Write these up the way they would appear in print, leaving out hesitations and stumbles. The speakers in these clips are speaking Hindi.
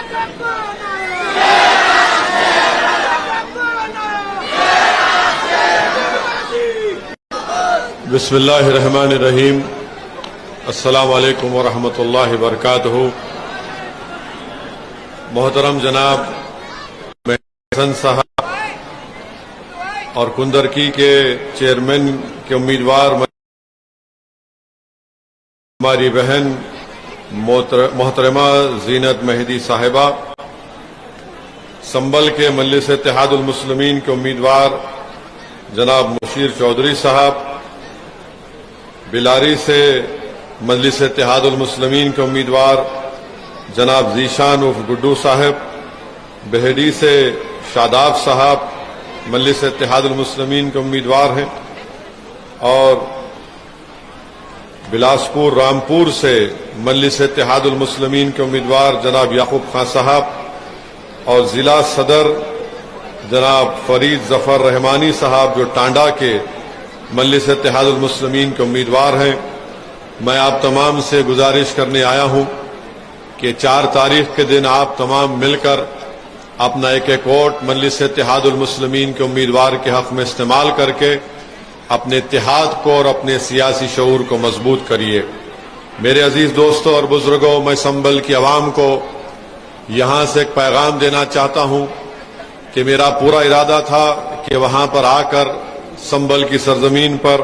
बिस्मिल्लाहिर्रहमानिर्रहीम। अस्सलामु अलैकुम वरहमतुल्लाहि वबरकातुहू। मोहतरम जनाब हसन साहब और कुंदरकी के चेयरमैन के उम्मीदवार हमारी बहन मोहतरमा ज़ीनत मेहदी साहिबा, संबल के मजलिस इत्तेहादुल मुस्लिमीन के उम्मीदवार जनाब मुशीर चौधरी साहब, बिलारी से मजलिस इत्तेहादुल मुस्लिमीन के उम्मीदवार जनाब जीशान उर्फ गुड्डू साहब, बेहडी से शादाब साहब मजलिस इत्तेहादुल मुस्लिमीन के उम्मीदवार हैं, और बिलासपुर रामपुर से मजलिस इत्तेहादुल मुस्लिमीन के उम्मीदवार जनाब याकूब खान साहब, और जिला सदर जनाब फरीद जफर रहमानी साहब जो टांडा के मजलिस इत्तेहादुल मुस्लिमीन के उम्मीदवार हैं। मैं आप तमाम से गुजारिश करने आया हूं कि 4 तारीख के दिन आप तमाम मिलकर अपना एक वोट मजलिस इत्तेहादुल मुस्लिमीन के उम्मीदवार के हक में इस्तेमाल करके अपने इत्तेहाद को और अपने सियासी शऊर को मजबूत करिए। मेरे अजीज दोस्तों और बुजुर्गों, मैं संबल की आवाम को यहां से एक पैगाम देना चाहता हूं कि मेरा पूरा इरादा था कि वहां पर आकर संबल की सरजमीन पर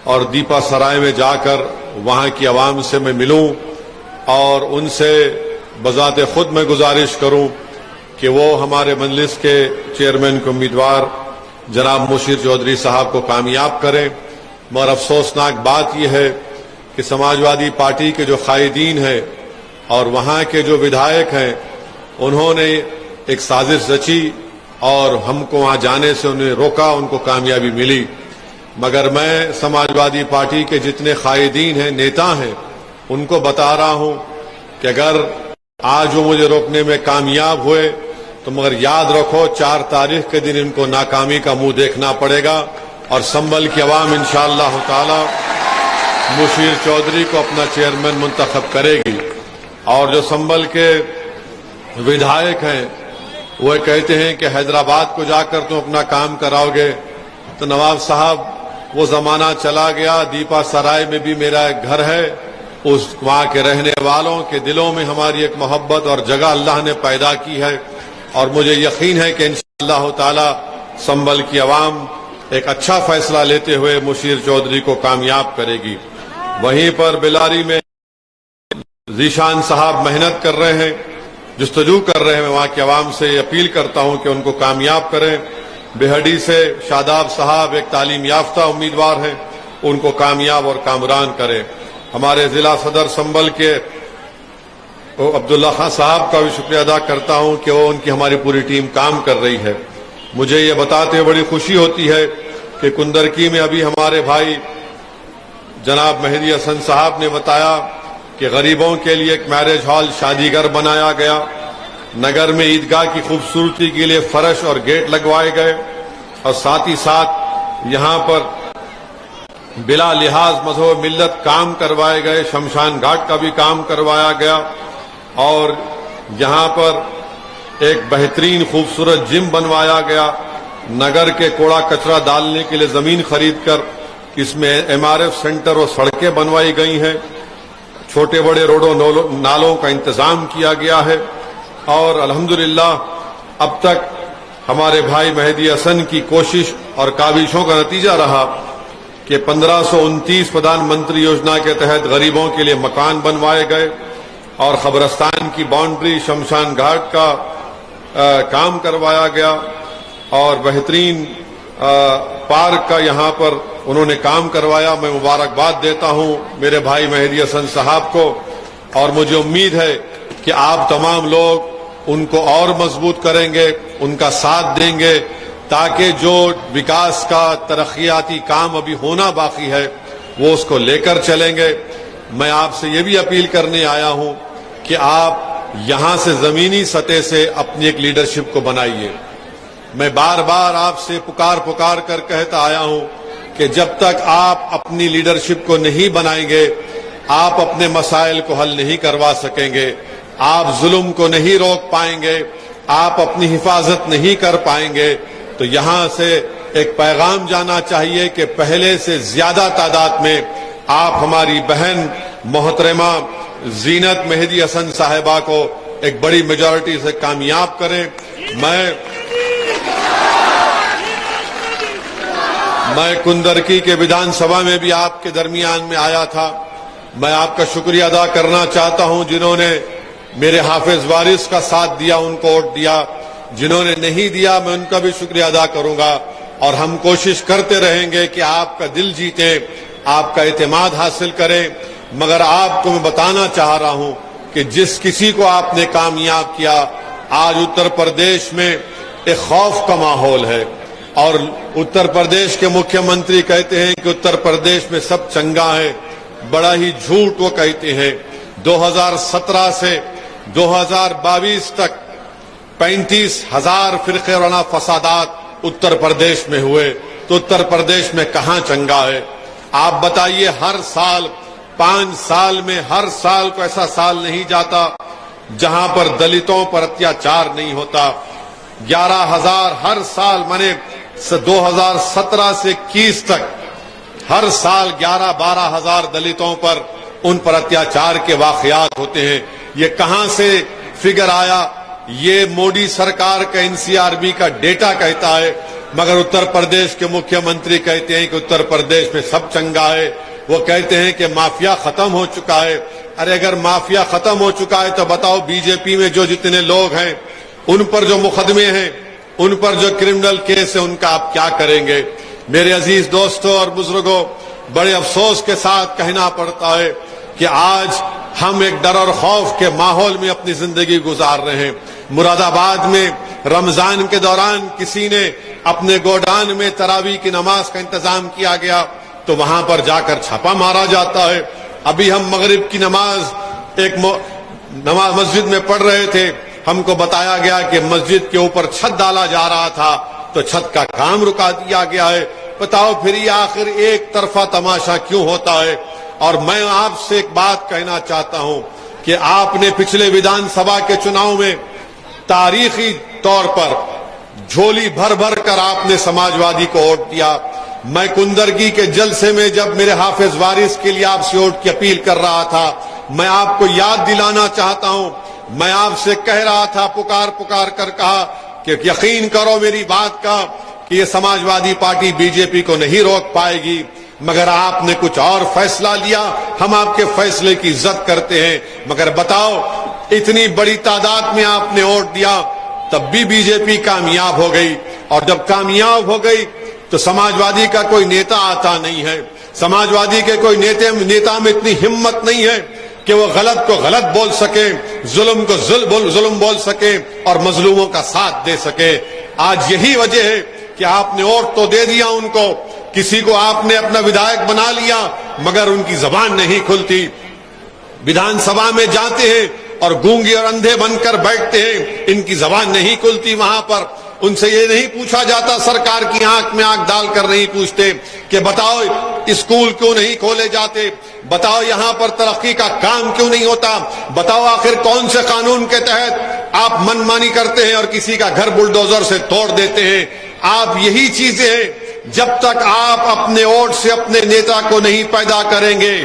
और दीपा सराय में जाकर वहां की आवाम से मैं मिलूं और उनसे बजाते खुद मैं गुजारिश करूं कि वो हमारे मजलिस के चेयरमैन के उम्मीदवार जनाब मुशीर चौधरी साहब को कामयाब करें। मगर अफसोसनाक बात यह है कि समाजवादी पार्टी के जो कायदीन हैं और वहां के जो विधायक हैं, उन्होंने एक साजिश रची और हमको वहां जाने से उन्हें रोका, उनको कामयाबी मिली। मगर मैं समाजवादी पार्टी के जितने कायदीन हैं, नेता हैं, उनको बता रहा हूं कि अगर आज वो मुझे रोकने में कामयाब हुए तो मगर याद रखो 4 तारीख के दिन इनको नाकामी का मुंह देखना पड़ेगा और संबल की आवाम इंशाअल्लाह ताला मुशीर चौधरी को अपना चेयरमैन मुंतखब करेगी। और जो संबल के विधायक हैं वो कहते हैं कि हैदराबाद को जाकर तुम अपना काम कराओगे, तो नवाब साहब वो जमाना चला गया। दीपा सराय में भी मेरा एक घर है, उस वहां के रहने वालों के दिलों में हमारी एक मोहब्बत और जगह अल्लाह ने पैदा की है, और मुझे यकीन है कि इंशाअल्लाह ताला संबल की आवाम एक अच्छा फैसला लेते हुए मुशीर चौधरी को कामयाब करेगी। वहीं पर बिलारी में जीशान साहब मेहनत कर रहे हैं, जुस्तजू कर रहे हैं। मैं वहां की आवाम से अपील करता हूं कि उनको कामयाब करें। बेहडी से शादाब साहब एक तालीम याफ्ता उम्मीदवार हैं, उनको कामयाब और कामरान करें। हमारे जिला सदर संबल के अब्दुल्ला खान साहब का भी शुक्रिया अदा करता हूं कि वो उनकी हमारी पूरी टीम काम कर रही है। मुझे ये बताते हुए बड़ी खुशी होती है कि कुंदरकी में अभी हमारे भाई जनाब मेहदी हसन साहब ने बताया कि गरीबों के लिए एक मैरिज हॉल शादीगर बनाया गया, नगर में ईदगाह की खूबसूरती के लिए फर्श और गेट लगवाए गए, और साथ ही साथ यहां पर बिला लिहाज मज़हब मिल्लत काम करवाए गए। शमशान घाट का भी काम करवाया गया, और यहां पर एक बेहतरीन खूबसूरत जिम बनवाया गया। नगर के कूड़ा कचरा डालने के लिए जमीन खरीदकर इसमें MRF सेंटर और सड़कें बनवाई गई हैं। छोटे बड़े रोडों नालों का इंतजाम किया गया है, और अल्हम्दुलिल्लाह अब तक हमारे भाई मेहदी हसन की कोशिश और काविशों का नतीजा रहा कि 1529 प्रधानमंत्री योजना के तहत गरीबों के लिए मकान बनवाए गए, और खबरस्तान की बाउंड्री, शमशान घाट का काम करवाया गया, और बेहतरीन पार्क का यहां पर उन्होंने काम करवाया। मैं मुबारकबाद देता हूं मेरे भाई मेहदी हसन साहब को, और मुझे उम्मीद है कि आप तमाम लोग उनको और मजबूत करेंगे, उनका साथ देंगे, ताकि जो विकास का तरक्याती काम अभी होना बाकी है वो उसको लेकर चलेंगे। मैं आपसे ये भी अपील करने आया हूं कि आप यहां से जमीनी सतह से अपनी एक लीडरशिप को बनाइए। मैं बार बार आपसे पुकार कर कहता आया हूं कि जब तक आप अपनी लीडरशिप को नहीं बनाएंगे, आप अपने मसाइल को हल नहीं करवा सकेंगे। आप जुल्म को नहीं रोक पाएंगे, आप अपनी हिफाजत नहीं कर पाएंगे। तो यहां से एक पैगाम जाना चाहिए कि पहले से ज्यादा तादाद में आप हमारी बहन मोहतरमा जीनत मेहदी हसन साहिबा को एक बड़ी मेजॉरिटी से कामयाब करें। मैं कुंदरकी के विधानसभा में भी आपके दरमियान में आया था। मैं आपका शुक्रिया अदा करना चाहता हूं जिन्होंने मेरे हाफिज वारिस का साथ दिया, उनको वोट दिया। जिन्होंने नहीं दिया मैं उनका भी शुक्रिया अदा करूंगा। और हम कोशिश करते रहेंगे कि आपका दिल जीते, आपका एतमाद हासिल करें। मगर आपको मैं बताना चाह रहा हूं कि जिस किसी को आपने कामयाब किया, आज उत्तर प्रदेश में एक खौफ का माहौल है। और उत्तर प्रदेश के मुख्यमंत्री कहते हैं कि उत्तर प्रदेश में सब चंगा है। बड़ा ही झूठ वो कहते हैं। 2017 से 2022 तक 35,000 फिरके वाला फसादात उत्तर प्रदेश में हुए, तो उत्तर प्रदेश में कहां चंगा है? आप बताइए, हर साल 5 साल में हर साल को ऐसा साल नहीं जाता जहां पर दलितों पर अत्याचार नहीं होता। 11,000 हर साल, माने 2017 से 21 तक हर साल 11-12 हजार दलितों पर उन पर अत्याचार के वाकयात होते हैं। ये कहां से फिगर आया? ये मोदी सरकार का एनसीआरबी का डेटा कहता है। मगर उत्तर प्रदेश के मुख्यमंत्री कहते हैं कि उत्तर प्रदेश में सब चंगा है। वो कहते हैं कि माफिया खत्म हो चुका है। अरे अगर माफिया खत्म हो चुका है तो बताओ, बीजेपी में जो जितने लोग हैं उन पर जो मुकदमे हैं, उन पर जो क्रिमिनल केस है, उनका आप क्या करेंगे? मेरे अजीज दोस्तों और बुजुर्गों, बड़े अफसोस के साथ कहना पड़ता है कि आज हम एक डर और खौफ के माहौल में अपनी जिंदगी गुजार रहे हैं। मुरादाबाद में रमजान के दौरान किसी ने अपने गोडान में तरावी की नमाज का इंतजाम किया गया तो वहां पर जाकर छापा मारा जाता है। अभी हम मगरिब की नमाज एक नमाज मस्जिद में पढ़ रहे थे, हमको बताया गया कि मस्जिद के ऊपर छत डाला जा रहा था तो छत का काम रुका दिया गया है। बताओ फिर ये आखिर एक तरफा तमाशा क्यों होता है? और मैं आपसे एक बात कहना चाहता हूं कि आपने पिछले विधानसभा के चुनाव में तारीखी तौर पर झोली भर भर कर आपने समाजवादी को वोट दिया। मैं कुंदरगी के जलसे में जब मेरे हाफिज वारिस के लिए आपसे वोट की अपील कर रहा था, मैं आपको याद दिलाना चाहता हूं, मैं आपसे कह रहा था, पुकार पुकार कर कहा कि यकीन करो मेरी बात का कि ये समाजवादी पार्टी बीजेपी को नहीं रोक पाएगी। मगर आपने कुछ और फैसला लिया। हम आपके फैसले की इज्जत करते हैं। मगर बताओ, इतनी बड़ी तादाद में आपने वोट दिया, तब भी बीजेपी कामयाब हो गई। और जब कामयाब हो गई तो समाजवादी का कोई नेता आता नहीं है। समाजवादी के कोई नेता में इतनी हिम्मत नहीं है कि वो गलत को गलत बोल सके, जुल्म को जुल्म बोल सके और मजलूमों का साथ दे सके। आज यही वजह है कि आपने वोट तो दे दिया उनको, किसी को आपने अपना विधायक बना लिया, मगर उनकी जबान नहीं खुलती। विधानसभा में जाते हैं और गूंगे और अंधे बनकर बैठते हैं, इनकी जबान नहीं खुलती। वहां पर उनसे ये नहीं पूछा जाता, सरकार की आंख में आंख डालकर नहीं पूछते कि बताओ स्कूल क्यों नहीं खोले जाते, बताओ यहां पर तरक्की का काम क्यों नहीं होता, बताओ आखिर कौन से कानून के तहत आप मनमानी करते हैं और किसी का घर बुलडोजर से तोड़ देते हैं। आप यही चीजें हैं, जब तक आप अपने वोट से अपने नेता को नहीं पैदा करेंगे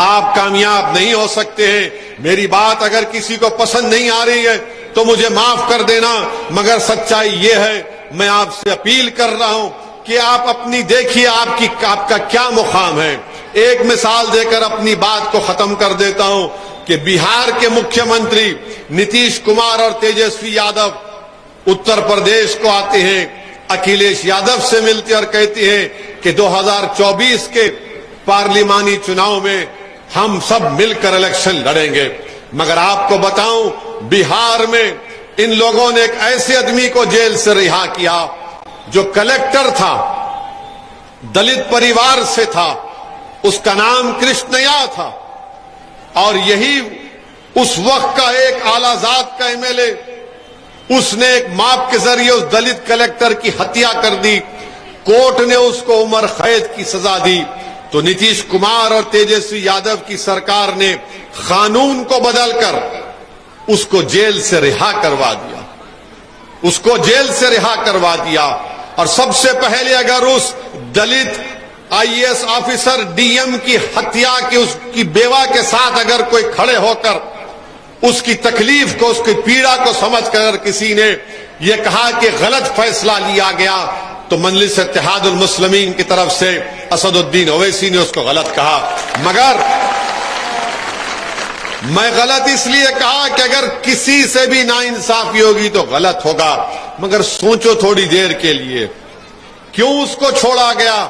आप कामयाब नहीं हो सकते हैं। मेरी बात अगर किसी को पसंद नहीं आ रही है तो मुझे माफ कर देना, मगर सच्चाई ये है, मैं आपसे अपील कर रहा हूं कि आप अपनी देखिए आपका क्या मुकाम है। एक मिसाल देकर अपनी बात को खत्म कर देता हूं कि बिहार के मुख्यमंत्री नीतीश कुमार और तेजस्वी यादव उत्तर प्रदेश को आते हैं, अखिलेश यादव से मिलते और कहते हैं कि 2024 के पार्लिमानी चुनाव में हम सब मिलकर इलेक्शन लड़ेंगे। मगर आपको बताऊं, बिहार में इन लोगों ने एक ऐसे आदमी को जेल से रिहा किया जो कलेक्टर था, दलित परिवार से था, उसका नाम कृष्णया था। और यही उस वक्त का एक आलाजाद का एमएलए, उसने एक माप के जरिए उस दलित कलेक्टर की हत्या कर दी। कोर्ट ने उसको उम्र कैद की सजा दी। तो नीतीश कुमार और तेजस्वी यादव की सरकार ने कानून को बदलकर उसको जेल से रिहा करवा दिया, उसको जेल से रिहा करवा दिया। और सबसे पहले अगर उस दलित आईएएस ऑफिसर डीएम की हत्या की उसकी बेवा के साथ अगर कोई खड़े होकर उसकी तकलीफ को, उसकी पीड़ा को समझकर किसी ने यह कहा कि गलत फैसला लिया गया, तो मजलिस इत्तेहादुल मुस्लिमीन की तरफ से असदुद्दीन ओवैसी ने उसको गलत कहा। मगर मैं गलत इसलिए कहा कि अगर किसी से भी नाइंसाफी होगी तो गलत होगा, मगर सोचो थोड़ी देर के लिए क्यों उसको छोड़ा गया?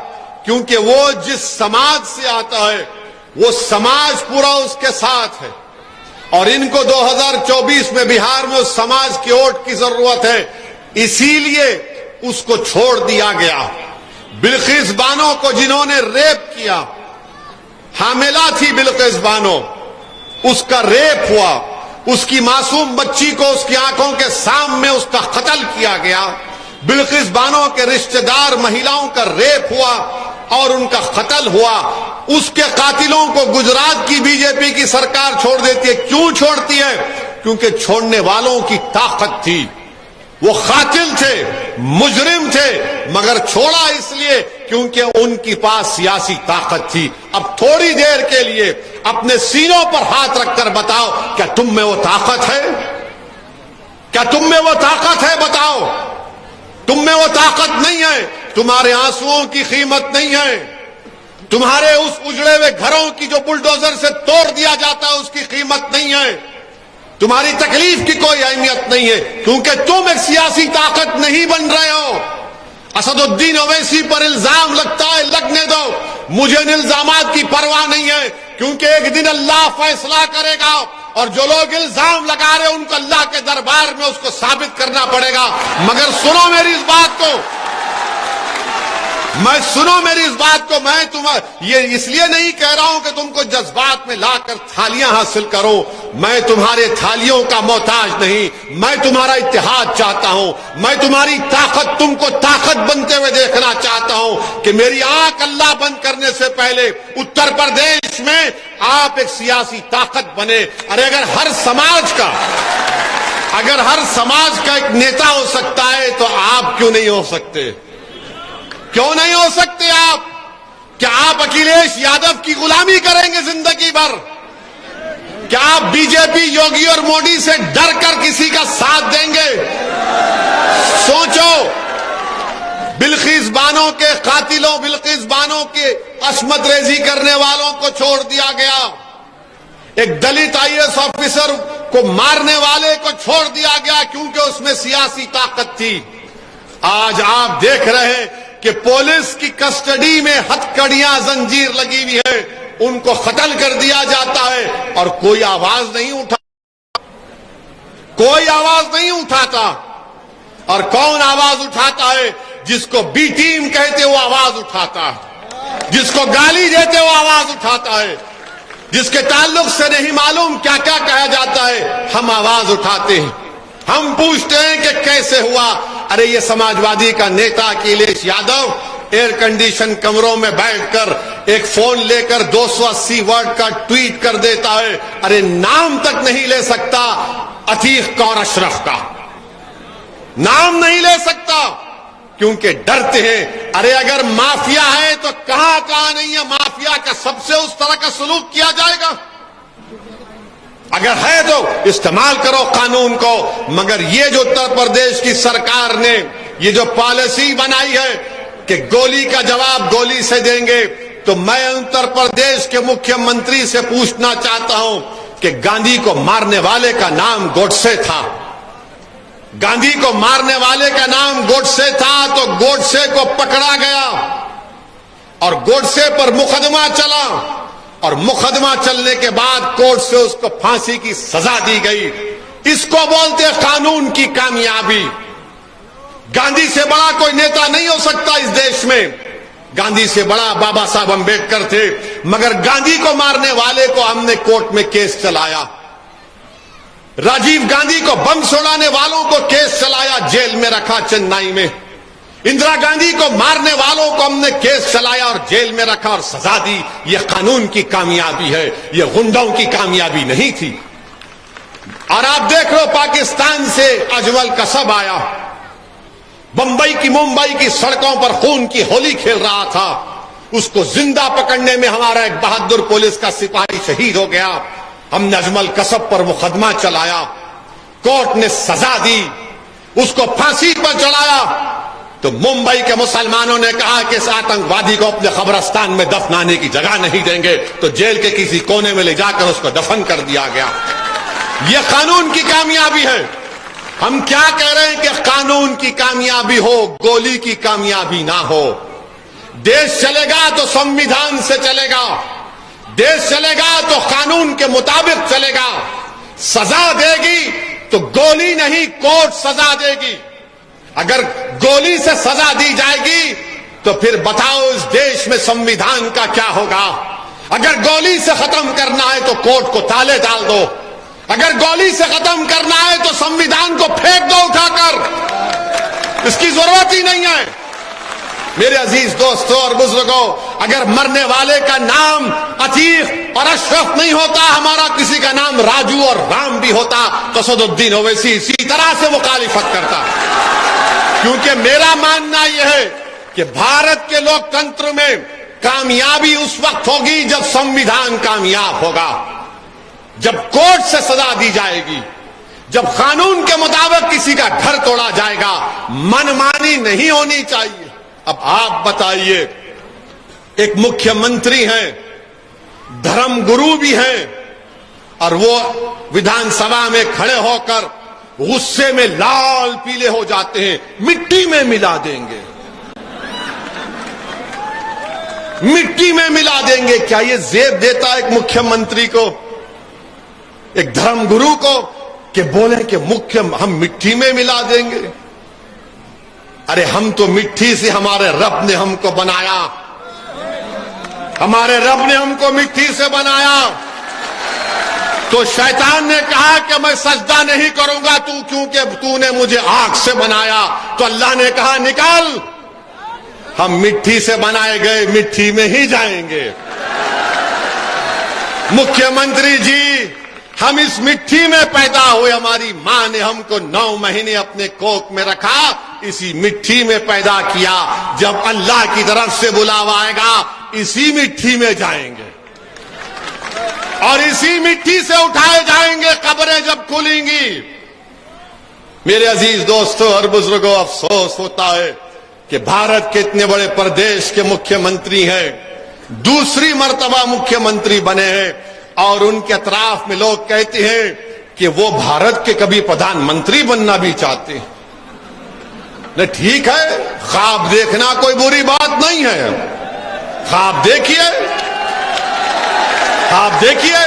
क्योंकि वो जिस समाज से आता है वो समाज पूरा उसके साथ है, और इनको 2024 में बिहार में उस समाज की वोट की जरूरत है, इसीलिए उसको छोड़ दिया गया। बिल्किस बानो को जिन्होंने रेप किया, हामिला थी बिल्किस बानो, उसका रेप हुआ, उसकी मासूम बच्ची को उसकी आंखों के सामने उसका कत्ल किया गया। बिल्किस बानो के रिश्तेदार महिलाओं का रेप हुआ और उनका कत्ल हुआ। उसके कातिलों को गुजरात की बीजेपी की सरकार छोड़ देती है। क्यों छोड़ती है? क्योंकि छोड़ने वालों की ताकत थी, वो कातिल थे, मुजरिम थे, मगर छोड़ा इसलिए क्योंकि उनके पास सियासी ताकत थी। अब थोड़ी देर के लिए अपने सीनों पर हाथ रखकर बताओ, क्या तुम में वो ताकत है? क्या तुम में वो ताकत है? बताओ, तुम में वो ताकत नहीं है। तुम्हारे आंसुओं की कीमत नहीं है, तुम्हारे उस उजड़े हुए घरों की जो बुलडोजर से तोड़ दिया जाता है उसकी कीमत नहीं है, तुम्हारी तकलीफ की कोई अहमियत नहीं है, क्योंकि तुम एक सियासी ताकत नहीं बन रहे हो। असदुद्दीन ओवैसी पर इल्जाम लगता है, लगने दो, मुझे इन इल्जामात की परवाह नहीं है, क्योंकि एक दिन अल्लाह फैसला करेगा और जो लोग इल्जाम लगा रहे हैं उनको अल्लाह के दरबार में उसको साबित करना पड़ेगा। मगर सुनो मेरी इस बात को, सुनो मेरी इस बात को, मैं तुम्हें ये इसलिए नहीं कह रहा हूं कि तुमको जज्बात में लाकर थालियां हासिल करो, मैं तुम्हारे थालियों का मोहताज नहीं, मैं तुम्हारा इत्तेहाद चाहता हूं, मैं तुम्हारी ताकत, तुमको ताकत बनते हुए देखना चाहता हूं कि मेरी आंख अल्लाह बंद करने से पहले उत्तर प्रदेश में आप एक सियासी ताकत बने। अरे अगर हर समाज का एक नेता हो सकता है तो आप क्यों नहीं हो सकते? क्यों नहीं हो सकते आप? क्या आप अखिलेश यादव की गुलामी करेंगे जिंदगी भर? क्या आप बीजेपी, योगी और मोदी से डर कर किसी का साथ देंगे? सोचो, बिल्किस बानो के कातिलों, बिल्किस बानो के अस्मत रेजी करने वालों को छोड़ दिया गया, एक दलित आईएएस ऑफिसर को मारने वाले को छोड़ दिया गया क्योंकि उसमें सियासी ताकत थी। आज आप देख रहे हैं कि पुलिस की कस्टडी में हथकड़ियां, जंजीर लगी हुई है, उनको कत्ल कर दिया जाता है और कोई आवाज नहीं उठाता। और कौन आवाज उठाता है? जिसको बी टीम कहते वो आवाज उठाता है, जिसको गाली देते वो आवाज उठाता है, जिसके ताल्लुक से नहीं मालूम क्या क्या कहा जाता है, हम आवाज उठाते हैं, हम पूछते हैं कि कैसे हुआ। अरे ये समाजवादी का नेता अखिलेश यादव एयर कंडीशन कमरों में बैठकर एक फोन लेकर 280 वर्ड का ट्वीट कर देता है। अरे नाम तक नहीं ले सकता अतीक कौर अशरफ का, नाम नहीं ले सकता क्योंकि डरते हैं। अरे अगर माफिया है तो कहां नहीं है माफिया का? सबसे उस तरह का सलूक किया जाएगा? अगर है तो इस्तेमाल करो कानून को। मगर ये जो उत्तर प्रदेश की सरकार ने ये जो पॉलिसी बनाई है कि गोली का जवाब गोली से देंगे, तो मैं उत्तर प्रदेश के मुख्यमंत्री से पूछना चाहता हूं कि गांधी को मारने वाले का नाम गोडसे था, गांधी को मारने वाले का नाम गोडसे था, तो गोडसे को पकड़ा गया और गोडसे पर मुकदमा चला और मुकदमा चलने के बाद कोर्ट से उसको फांसी की सजा दी गई। इसको बोलते हैं कानून की कामयाबी। गांधी से बड़ा कोई नेता नहीं हो सकता इस देश में। गांधी से बड़ा बाबा साहब अंबेडकर थे, मगर गांधी को मारने वाले को हमने कोर्ट में केस चलाया। राजीव गांधी को बम छोड़ाने वालों को केस चलाया, जेल में रखा चेन्नई में। इंदिरा गांधी को मारने वालों को हमने केस चलाया और जेल में रखा और सजा दी। यह कानून की कामयाबी है, यह गुंडों की कामयाबी नहीं थी। और आप देख लो पाकिस्तान से अजमल कसब आया, मुंबई की सड़कों पर खून की होली खेल रहा था, उसको जिंदा पकड़ने में हमारा एक बहादुर पुलिस का सिपाही शहीद हो गया। हमने अजमल कसब पर मुकदमा चलाया, कोर्ट ने सजा दी, उसको फांसी पर चढ़ाया, तो मुंबई के मुसलमानों ने कहा कि इस आतंकवादी को अपने कब्रिस्तान में दफनाने की जगह नहीं देंगे, तो जेल के किसी कोने में ले जाकर उसको दफन कर दिया गया। यह कानून की कामयाबी है। हम क्या कह रहे हैं कि कानून की कामयाबी हो, गोली की कामयाबी ना हो। देश चलेगा तो संविधान से चलेगा, देश चलेगा तो कानून के मुताबिक चलेगा। सजा देगी तो गोली नहीं, कोर्ट सजा देगी। अगर गोली से सजा दी जाएगी तो फिर बताओ इस देश में संविधान का क्या होगा। अगर गोली से खत्म करना है तो कोर्ट को ताले डाल दो, अगर गोली से खत्म करना है तो संविधान को फेंक दो उठाकर, इसकी जरूरत ही नहीं है। मेरे अजीज दोस्तों और बुजुर्गों, अगर मरने वाले का नाम अतीक और अशरफ नहीं होता, हमारा किसी का नाम राजू और राम भी होता, तो असदुद्दीन ओवैसी इसी तरह से मुखालिफत करता। क्योंकि मेरा मानना यह है कि भारत के लोकतंत्र में कामयाबी उस वक्त होगी जब संविधान कामयाब होगा, जब कोर्ट से सजा दी जाएगी, जब कानून के मुताबिक किसी का घर तोड़ा जाएगा। मनमानी नहीं होनी चाहिए। अब आप बताइए, एक मुख्यमंत्री हैं, धर्मगुरु भी हैं, और वो विधानसभा में खड़े होकर गुस्से में लाल पीले हो जाते हैं, मिट्टी में मिला देंगे, मिट्टी में मिला देंगे। क्या ये जेब देता है एक मुख्यमंत्री को, एक धर्मगुरु को, कि बोले कि हम मिट्टी में मिला देंगे? अरे हम तो मिट्टी से, हमारे रब ने हमको बनाया, हमारे रब ने हमको मिट्टी से बनाया। तो शैतान ने कहा कि मैं सजदा नहीं करूंगा क्योंकि तूने मुझे आग से बनाया। तो अल्लाह ने कहा निकाल, हम मिट्टी से बनाए गए मिट्टी में ही जाएंगे। मुख्यमंत्री जी, हम इस मिट्टी में पैदा हुए, हमारी मां ने हमको 9 महीने अपने कोख में रखा, इसी मिट्टी में पैदा किया। जब अल्लाह की तरफ से बुलावा आएगा, इसी मिट्टी में जाएंगे और इसी मिट्टी से उठाए जाएंगे कब्रें जब खुलेंगी। मेरे अजीज दोस्तों और बुजुर्गों, अफसोस होता है कि भारत के इतने बड़े प्रदेश के मुख्यमंत्री हैं, दूसरी मर्तबा मुख्यमंत्री बने हैं, और उनके अतराफ में लोग कहते हैं कि वो भारत के कभी प्रधानमंत्री बनना भी चाहते हैं। नहीं, ठीक है, ख्वाब देखना कोई बुरी बात नहीं है, ख्वाब देखिए, ख्वाब देखिए,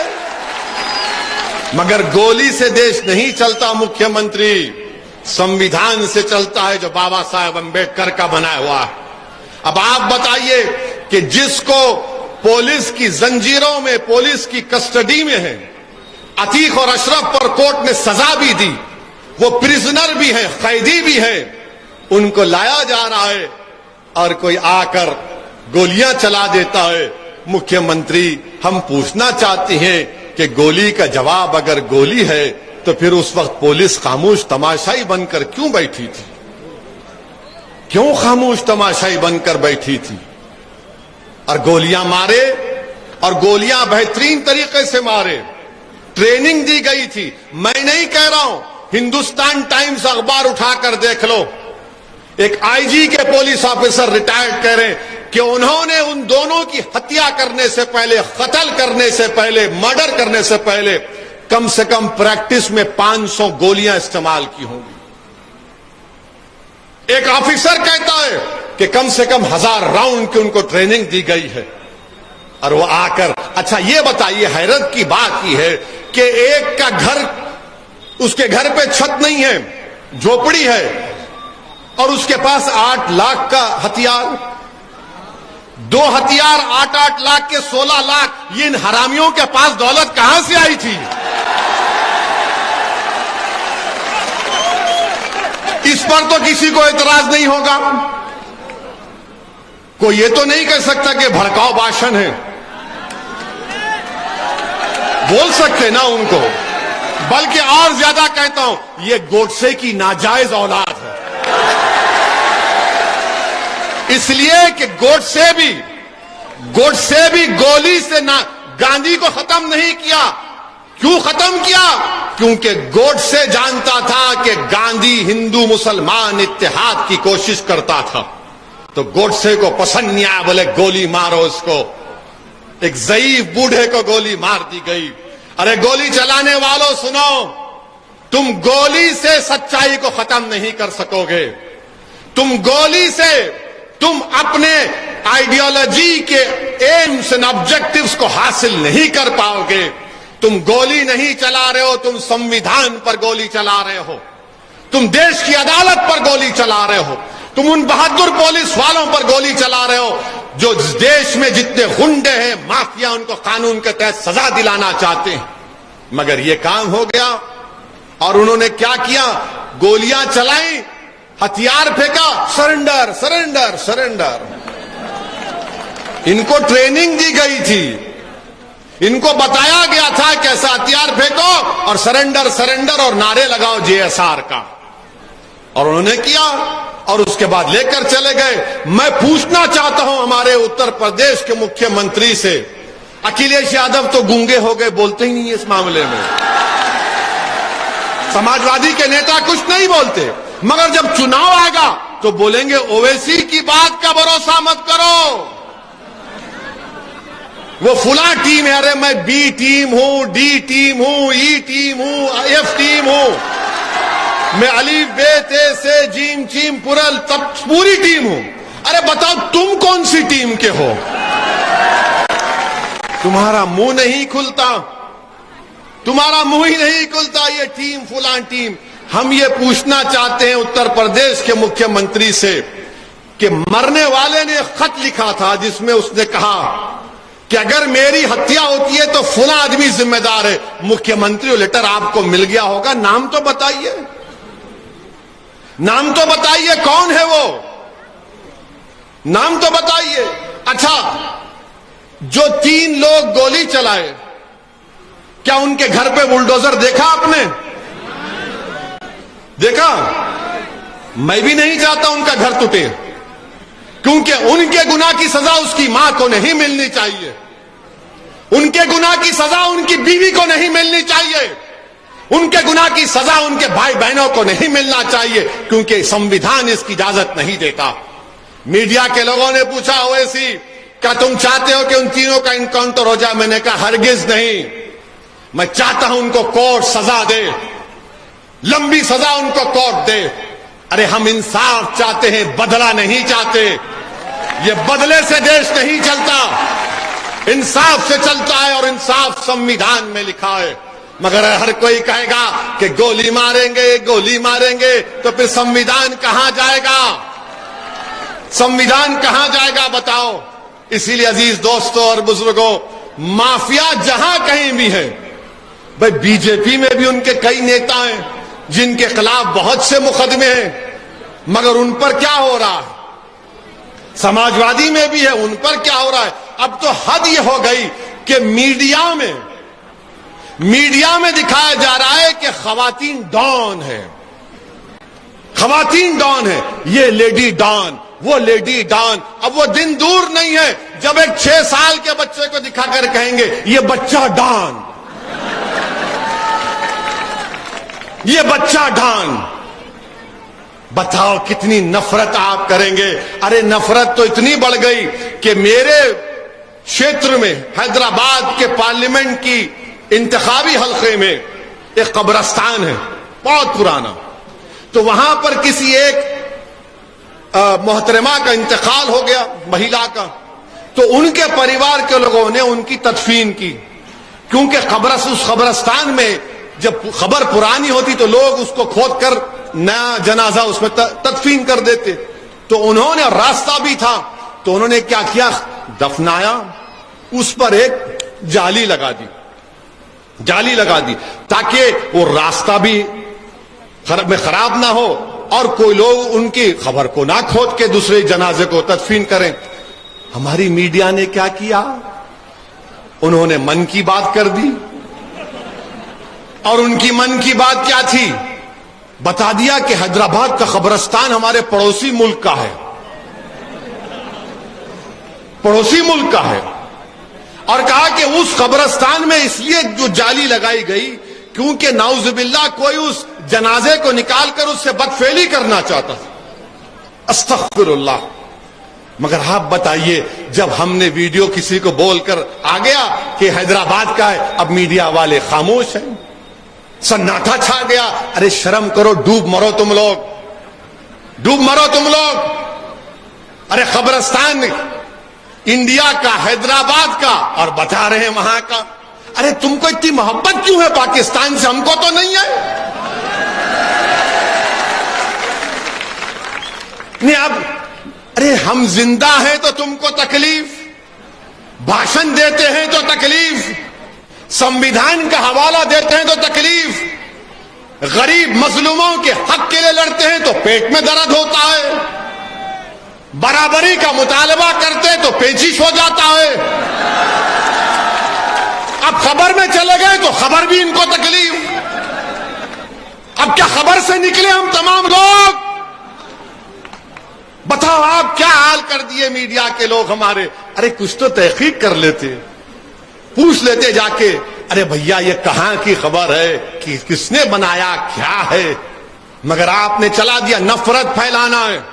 मगर गोली से देश नहीं चलता। मुख्यमंत्री संविधान से चलता है जो बाबा साहेब अंबेडकर का बनाया हुआ है। अब आप बताइए कि जिसको पुलिस की जंजीरों में, पुलिस की कस्टडी में है, अतीक और अशरफ पर कोर्ट ने सजा भी दी, वो प्रिजनर भी है, कैदी भी है, उनको लाया जा रहा है और कोई आकर गोलियां चला देता है। मुख्यमंत्री, हम पूछना चाहते हैं कि गोली का जवाब अगर गोली है तो फिर उस वक्त पुलिस खामोश तमाशाई बनकर क्यों बैठी थी? क्यों खामोश तमाशाई बनकर बैठी थी? और गोलियां मारे, और गोलियां बेहतरीन तरीके से मारे, ट्रेनिंग दी गई थी। मैं नहीं कह रहा हूं, हिंदुस्तान टाइम्स अखबार उठाकर देख लो, एक आईजी के पुलिस ऑफिसर रिटायर्ड कह रहे हैं कि उन्होंने उन दोनों की हत्या करने से पहले, कत्ल करने से पहले, मर्डर करने से पहले कम से कम प्रैक्टिस में 500 गोलियां इस्तेमाल की होंगी। एक ऑफिसर कहता है कि कम से कम 1000 राउंड की उनको ट्रेनिंग दी गई है। और वो आकर, अच्छा ये बताइए, हैरत की बात यह है कि एक का घर, उसके घर पे छत नहीं है, झोपड़ी है, और उसके पास 8 लाख का हथियार, 2 हथियार 8-8 लाख के 16 लाख। ये इन हरामियों के पास दौलत कहां से आई थी? इस पर तो किसी को एतराज नहीं होगा। कोई ये तो नहीं कह सकता कि भड़काऊ भाषण है, बोल सकते ना उनको, बल्कि और ज्यादा कहता हूं, ये गोडसे की नाजायज औलाद है। इसलिए कि गोडसे भी गोली से ना गांधी को खत्म नहीं किया। क्यों खत्म किया? क्योंकि गोडसे जानता था कि गांधी हिंदू मुसलमान इत्तेहाद की कोशिश करता था। तो गोडसे को पसंद नहीं आया, बोले गोली मारो उसको। एक ज़ईफ बूढ़े को गोली मार दी गई। अरे गोली चलाने वालों सुनो, तुम गोली से सच्चाई को खत्म नहीं कर सकोगे। तुम गोली से तुम अपने आइडियोलॉजी के एम्स एंड ऑब्जेक्टिव्स को हासिल नहीं कर पाओगे। तुम गोली नहीं चला रहे हो, तुम संविधान पर गोली चला रहे हो, तुम देश की अदालत पर गोली चला रहे हो, तुम उन बहादुर पुलिस वालों पर गोली चला रहे हो जो देश में जितने गुंडे हैं, माफिया, उनको कानून के तहत सजा दिलाना चाहते हैं। मगर ये काम हो गया और उन्होंने क्या किया? गोलियां चलाई, हथियार फेंका, सरेंडर सरेंडर सरेंडर। इनको ट्रेनिंग दी गई थी, इनको बताया गया था कैसा हथियार फेंको और सरेंडर सरेंडर और नारे लगाओ जेएसआर का, और उन्होंने किया और उसके बाद लेकर चले गए। मैं पूछना चाहता हूं हमारे उत्तर प्रदेश के मुख्यमंत्री से, अखिलेश यादव तो गूंगे हो गए, बोलते ही नहीं इस मामले में। समाजवादी के नेता कुछ नहीं बोलते, मगर जब चुनाव आएगा तो बोलेंगे ओवैसी की बात का भरोसा मत करो, वो फुला टीम है। अरे मैं बी टीम हूं, डी टीम हूं, ई टीम हूं, एफ टीम हूं, मैं अलीफ बे ते से जीम चीम पुरल तब पूरी टीम हूं। अरे बताओ तुम कौन सी टीम के हो? तुम्हारा मुंह नहीं खुलता, तुम्हारा मुंह ही नहीं खुलता। ये टीम फुलान टीम। हम ये पूछना चाहते हैं उत्तर प्रदेश के मुख्यमंत्री से कि मरने वाले ने खत लिखा था जिसमें उसने कहा कि अगर मेरी हत्या होती है तो फुला आदमी जिम्मेदार है। मुख्यमंत्री लेटर आपको मिल गया होगा, नाम तो बताइए, नाम तो बताइए, कौन है वो? नाम तो बताइए। अच्छा, जो 3 लोग गोली चलाए, क्या उनके घर पे बुलडोजर देखा आपने? देखा? मैं भी नहीं चाहता उनका घर टूटे, क्योंकि उनके गुनाह की सजा उसकी मां को नहीं मिलनी चाहिए, उनके गुनाह की सजा उनकी बीवी को नहीं मिलनी चाहिए, उनके गुनाह की सजा उनके भाई बहनों को नहीं मिलना चाहिए, क्योंकि संविधान इसकी इजाजत नहीं देता। मीडिया के लोगों ने पूछा ओवैसी, क्या तुम चाहते हो कि उन तीनों का इनकाउंटर हो जाए? मैंने कहा हरगिज नहीं। मैं चाहता हूं उनको कोर्ट सजा दे, लंबी सजा उनको कोर्ट दे। अरे हम इंसाफ चाहते हैं, बदला नहीं चाहते। ये बदले से देश नहीं चलता, इंसाफ से चलता है, और इंसाफ संविधान में लिखा है। मगर हर कोई कहेगा कि गोली मारेंगे, गोली मारेंगे, तो फिर संविधान कहां जाएगा? संविधान कहां जाएगा बताओ? इसीलिए अजीज दोस्तों और बुजुर्गों, माफिया जहां कहीं भी है, भाई बीजेपी में भी उनके कई नेता हैं जिनके खिलाफ बहुत से मुकदमे हैं, मगर उन पर क्या हो रहा है? समाजवादी में भी है, उन पर क्या हो रहा है? अब तो हद ये हो गई कि मीडिया में दिखाया जा रहा है कि खवातीन डॉन है, खवातीन डॉन है, ये लेडी डॉन, वो लेडी डॉन। अब वो दिन दूर नहीं है जब एक 6 साल के बच्चे को दिखाकर कहेंगे ये बच्चा डॉन, ये बच्चा डॉन। बताओ कितनी नफरत आप करेंगे। अरे नफरत तो इतनी बढ़ गई कि मेरे क्षेत्र में हैदराबाद के पार्लियामेंट की इंतखाबी हल्के में एक कब्रिस्तान है बहुत पुराना, तो वहां पर किसी एक मोहतरमा का इंतकाल हो गया, महिला का, तो उनके परिवार के लोगों ने उनकी तदफीन की, क्योंकि उस कब्रिस्तान में जब खबर पुरानी होती तो लोग उसको खोद कर नया जनाजा उसमें तदफीन कर देते। तो उन्होंने, रास्ता भी था, तो उन्होंने क्या किया, दफनाया, उस पर एक जाली लगा दी, जाली लगा दी ताकि वो रास्ता भी खराब ना हो और कोई लोग उनकी खबर को ना खोद के दूसरे जनाजे को तदफीन करें। हमारी मीडिया ने क्या किया, उन्होंने मन की बात कर दी, और उनकी मन की बात क्या थी? बता दिया कि हैदराबाद का कब्रिस्तान हमारे पड़ोसी मुल्क का है, पड़ोसी मुल्क का है। और कहा कि उस कब्रिस्तान में इसलिए जो जाली लगाई गई क्योंकि नाउजुबिल्लाह कोई उस जनाजे को निकालकर उससे बदफेली करना चाहता था। अस्तगफिरुल्लाह। मगर आप बताइए, जब हमने वीडियो किसी को बोलकर आ गया कि हैदराबाद का है, अब मीडिया वाले खामोश हैं, सन्नाटा छा गया। अरे शर्म करो, डूब मरो तुम लोग, डूब मरो तुम लोग। अरे कब्रिस्तान इंडिया का, हैदराबाद का, और बता रहे हैं वहां का। अरे तुमको इतनी मोहब्बत क्यों है पाकिस्तान से? हमको तो नहीं है। नहीं अब, अरे हम जिंदा हैं तो तुमको तकलीफ, भाषण देते हैं तो तकलीफ, संविधान का हवाला देते हैं तो तकलीफ, गरीब मजलूमों के हक के लिए लड़ते हैं तो पेट में दर्द होता है, बराबरी का मुतालबा करते हैं तो पेचिश हो जाता है। अब खबर में चले गए तो खबर भी इनको तकलीफ। अब क्या खबर से निकले हम तमाम लोग? बताओ आप क्या हाल कर दिए मीडिया के लोग हमारे। अरे कुछ तो तहकीक कर लेते, पूछ लेते जाके, अरे भैया ये कहां की खबर है, कि किसने बनाया, क्या है। मगर आपने चला दिया नफरत फैलाना है,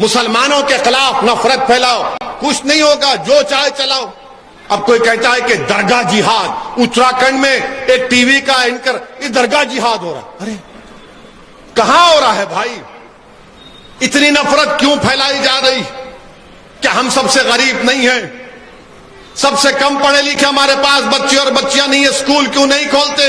मुसलमानों के खिलाफ नफरत फैलाओ, कुछ नहीं होगा, जो चाहे चलाओ। अब कोई कहता है कि दरगाह जिहाद, उत्तराखंड में एक टीवी का एंकर, ये दरगाह जिहाद हो रहा। अरे कहां हो रहा है भाई? इतनी नफरत क्यों फैलाई जा रही? क्या हम सबसे गरीब नहीं हैं? सबसे कम पढ़े लिखे हमारे पास बच्चे और बच्चियां नहीं है, स्कूल क्यों नहीं खोलते?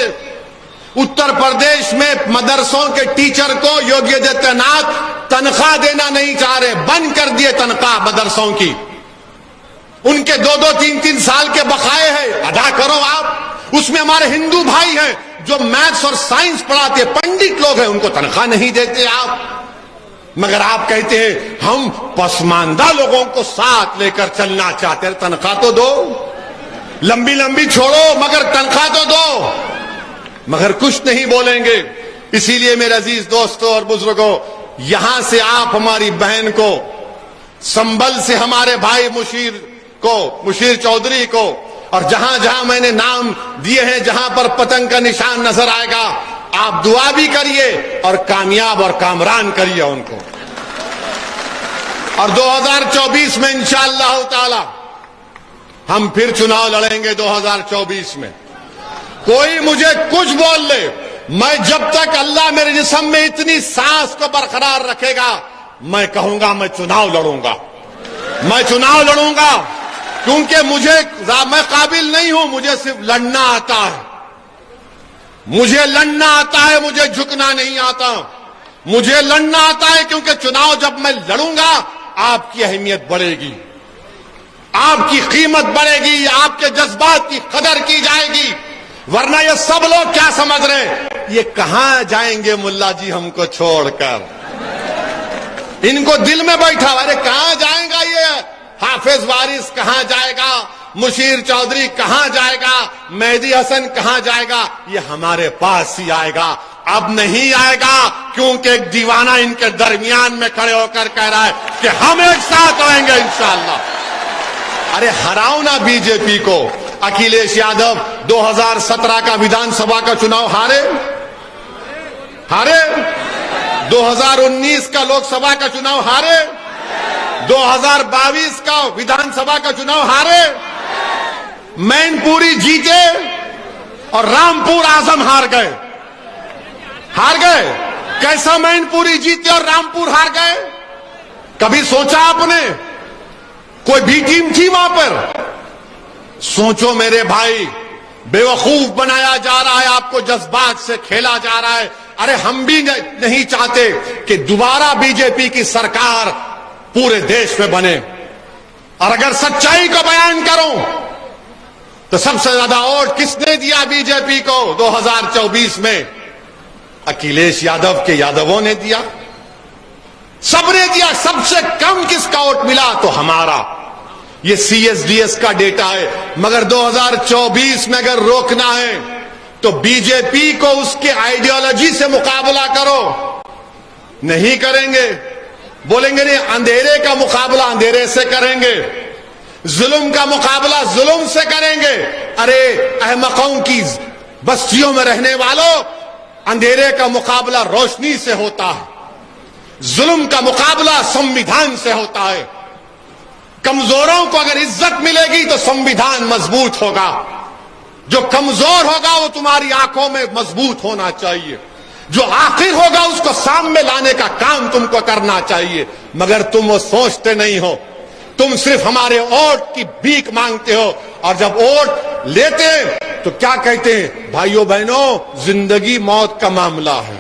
उत्तर प्रदेश में मदरसों के टीचर को योगी आदित्यनाथ तनख्वाह देना नहीं चाह रहे, बंद कर दिए तनख्वाह मदरसों की। उनके 2-2, 3-3 साल के बकाए हैं, अदा करो आप। उसमें हमारे हिंदू भाई हैं जो मैथ्स और साइंस पढ़ाते, पंडित लोग हैं, उनको तनख्वाह नहीं देते आप। मगर आप कहते हैं हम पसमानदा लोगों को साथ लेकर चलना चाहते हैं, तनख्वाह तो दो, लंबी लंबी छोड़ो मगर तनख्वाह तो दो। मगर कुछ नहीं बोलेंगे। इसीलिए मेरे अजीज दोस्तों और बुजुर्गों, यहां से आप हमारी बहन को, संभल से हमारे भाई मुशीर चौधरी को, और जहां जहां मैंने नाम दिए हैं, जहां पर पतंग का निशान नजर आएगा, आप दुआ भी करिए और कामयाब और कामरान करिए उनको। और 2024 में इंशाअल्लाह ताला हम फिर चुनाव लड़ेंगे। 2024 में कोई मुझे कुछ बोल ले, मैं जब तक अल्लाह मेरे जिस्म में इतनी सांस को बरकरार रखेगा, मैं कहूंगा मैं चुनाव लड़ूंगा, मैं चुनाव लड़ूंगा। क्योंकि मैं काबिल नहीं हूं, मुझे सिर्फ लड़ना आता है, मुझे लड़ना आता है, मुझे झुकना नहीं आता। मुझे लड़ना आता है क्योंकि चुनाव जब मैं लड़ूंगा आपकी अहमियत बढ़ेगी, आपकी कीमत बढ़ेगी, आपके जज्बात की कदर की जाएगी। वरना ये सब लोग क्या समझ रहे हैं, ये कहां जाएंगे मुल्ला जी हमको छोड़कर। इनको दिल में बैठा, अरे कहां जाएगा ये हाफिज वारिस, कहां जाएगा मुशीर चौधरी, कहां जाएगा मेहदी हसन, कहां जाएगा, ये हमारे पास ही आएगा। अब नहीं आएगा क्योंकि एक दीवाना इनके दरमियान में खड़े होकर कह रहा है कि हम एक साथ रहेंगे इंशाअल्लाह। अरे हराओ ना बीजेपी को। अखिलेश यादव 2017 का विधानसभा का चुनाव हारे, 2019 का लोकसभा का चुनाव हारे, 2022 का विधानसभा का चुनाव हारे, मैनपुरी जीते और रामपुर आजम हार गए। कैसा मैनपुरी जीते और रामपुर हार गए? कभी सोचा आपने? कोई भी टीम थी वहां पर? सोचो मेरे भाई, बेवकूफ बनाया जा रहा है, आपको जज्बात से खेला जा रहा है। अरे हम भी नहीं चाहते कि दोबारा बीजेपी की सरकार पूरे देश में बने। और अगर सच्चाई को बयान करूं तो सबसे ज्यादा वोट किसने दिया बीजेपी को 2024 में? अखिलेश यादव के यादवों ने दिया, सबने दिया। सबसे कम किसका वोट मिला? तो हमारा। ये CSDS का डेटा है। मगर 2024 में अगर रोकना है तो बीजेपी को उसके आइडियोलॉजी से मुकाबला करो। नहीं करेंगे, बोलेंगे नहीं, अंधेरे का मुकाबला अंधेरे से करेंगे, जुल्म का मुकाबला जुल्म से करेंगे। अरे अहमकों की बस्तियों में रहने वालों, अंधेरे का मुकाबला रोशनी से होता है, जुल्म का मुकाबला संविधान से होता है। कमजोरों को अगर इज्जत मिलेगी तो संविधान मजबूत होगा। जो कमजोर होगा वो तुम्हारी आंखों में मजबूत होना चाहिए। जो आखिर होगा उसको सामने लाने का काम तुमको करना चाहिए, मगर तुम वो सोचते नहीं हो। तुम सिर्फ हमारे वोट की भीख मांगते हो, और जब वोट लेते हैं तो क्या कहते हैं, भाइयों बहनों जिंदगी मौत का मामला है,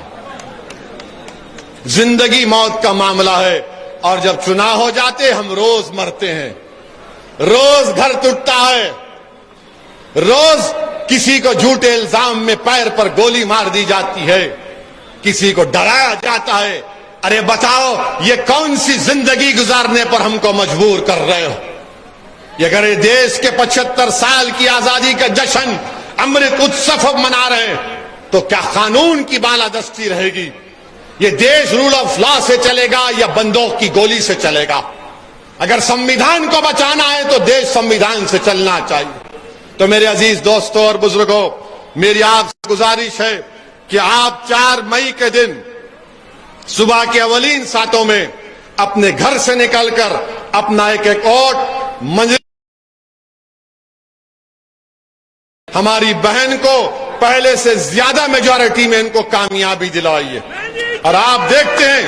जिंदगी मौत का मामला है। और जब चुनाव हो जाते हम रोज मरते हैं, रोज घर टूटता है, रोज किसी को झूठे इल्जाम में पैर पर गोली मार दी जाती है, किसी को डराया जाता है। अरे बताओ ये कौन सी जिंदगी गुजारने पर हमको मजबूर कर रहे हो? ये अगर ये देश के 75 साल की आजादी का जश्न अमृत उत्सव मना रहे हैं तो क्या कानून की बालादस्ती रहेगी? ये देश रूल ऑफ लॉ से चलेगा या बंदूक की गोली से चलेगा? अगर संविधान को बचाना है तो देश संविधान से चलना चाहिए। तो मेरे अजीज दोस्तों और बुजुर्गों, मेरी आपसे गुजारिश है कि आप 4 मई के दिन सुबह के अवलीन सातों में अपने घर से निकलकर अपना एक एक वोट मंजिल हमारी बहन को पहले से ज्यादा मेजॉरिटी में इनको कामयाबी दिलाइए। और आप देखते हैं,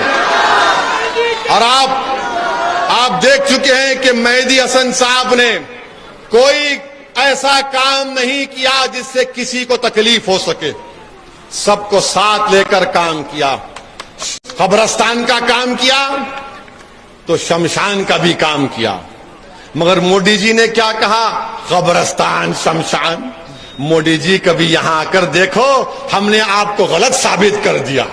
और आप देख चुके हैं कि मेहदी हसन साहब ने कोई ऐसा काम नहीं किया जिससे किसी को तकलीफ हो सके। सबको साथ लेकर काम किया। कब्रिस्तान का काम किया तो शमशान का भी काम किया। मगर मोदी जी ने क्या कहा, कब्रिस्तान शमशान। मोदी जी कभी यहां आकर देखो, हमने आपको गलत साबित कर दिया।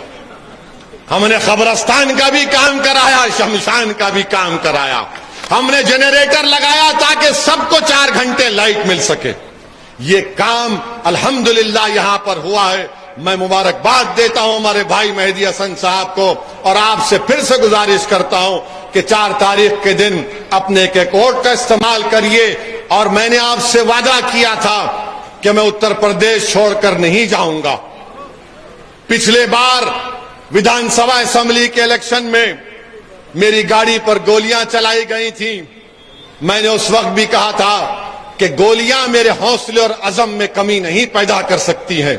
हमने कब्रिस्तान का भी काम कराया, शमशान का भी काम कराया। हमने जनरेटर लगाया ताकि सबको 4 घंटे लाइट मिल सके। ये काम अल्हम्दुलिल्लाह यहां पर हुआ है। मैं मुबारकबाद देता हूं हमारे भाई मेहदी हसन साहब को, और आपसे फिर से गुजारिश करता हूं कि 4 तारीख के दिन अपने एक एक वोट का इस्तेमाल करिए। और मैंने आपसे वादा किया था कि मैं उत्तर प्रदेश छोड़कर नहीं जाऊंगा। पिछले बार विधानसभा असेंबली के इलेक्शन में मेरी गाड़ी पर गोलियां चलाई गई थी। मैंने उस वक्त भी कहा था कि गोलियां मेरे हौसले और अज़म में कमी नहीं पैदा कर सकती हैं।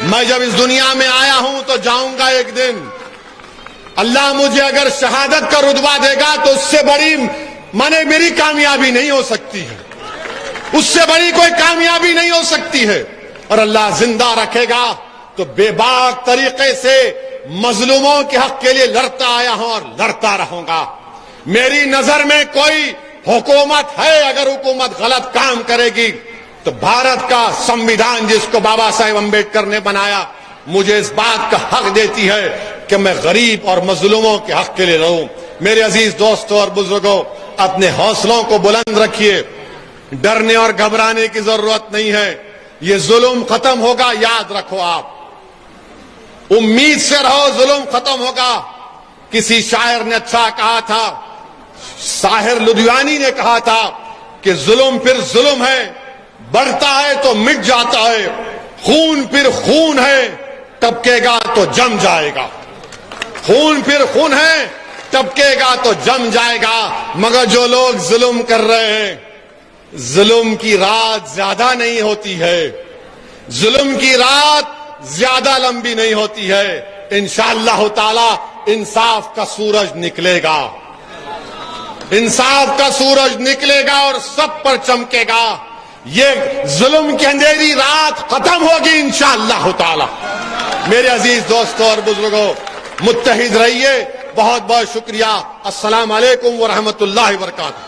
मैं जब इस दुनिया में आया हूं तो जाऊंगा एक दिन। अल्लाह मुझे अगर शहादत का रुतबा देगा तो उससे बड़ी माने मेरी कामयाबी नहीं हो सकती है, उससे बड़ी कोई कामयाबी नहीं हो सकती है। और अल्लाह जिंदा रखेगा तो बेबाक तरीके से मजलूमों के हक के लिए लड़ता आया हूं और लड़ता रहूंगा। मेरी नजर में कोई हुकूमत है, अगर हुकूमत गलत काम करेगी तो भारत का संविधान जिसको बाबा साहेब अम्बेडकर ने बनाया मुझे इस बात का हक देती है कि मैं गरीब और मजलूमों के हक के लिए लड़ूं। मेरे अजीज दोस्तों और बुजुर्गों, अपने हौसलों को बुलंद रखिए। डरने और घबराने की जरूरत नहीं है। ये जुल्म खत्म होगा, याद रखो। आप उम्मीद से रहो, जुल्म खत्म होगा। किसी शायर ने अच्छा कहा था, साहिर लुधियानी ने कहा था कि जुल्म फिर जुल्म है, बढ़ता है तो मिट जाता है। खून फिर खून है, टपकेगा तो जम जाएगा। खून फिर खून है, टपकेगा तो जम जाएगा। मगर जो लोग जुल्म कर रहे हैं, जुल्म की रात ज्यादा नहीं होती है, जुल्म की रात ज्यादा लंबी नहीं होती है। इंशाअल्लाह ताला इंसाफ का सूरज निकलेगा, इंसाफ का सूरज निकलेगा और सब पर चमकेगा। ये जुल्म की अंधेरी रात खत्म होगी इंशाअल्लाह ताला। मेरे अजीज दोस्तों और बुजुर्गों, मुत्तहिद रहिए। बहुत बहुत शुक्रिया। अस्सलाम वालेकुम व रहमतुल्लाहि व बरकातहू।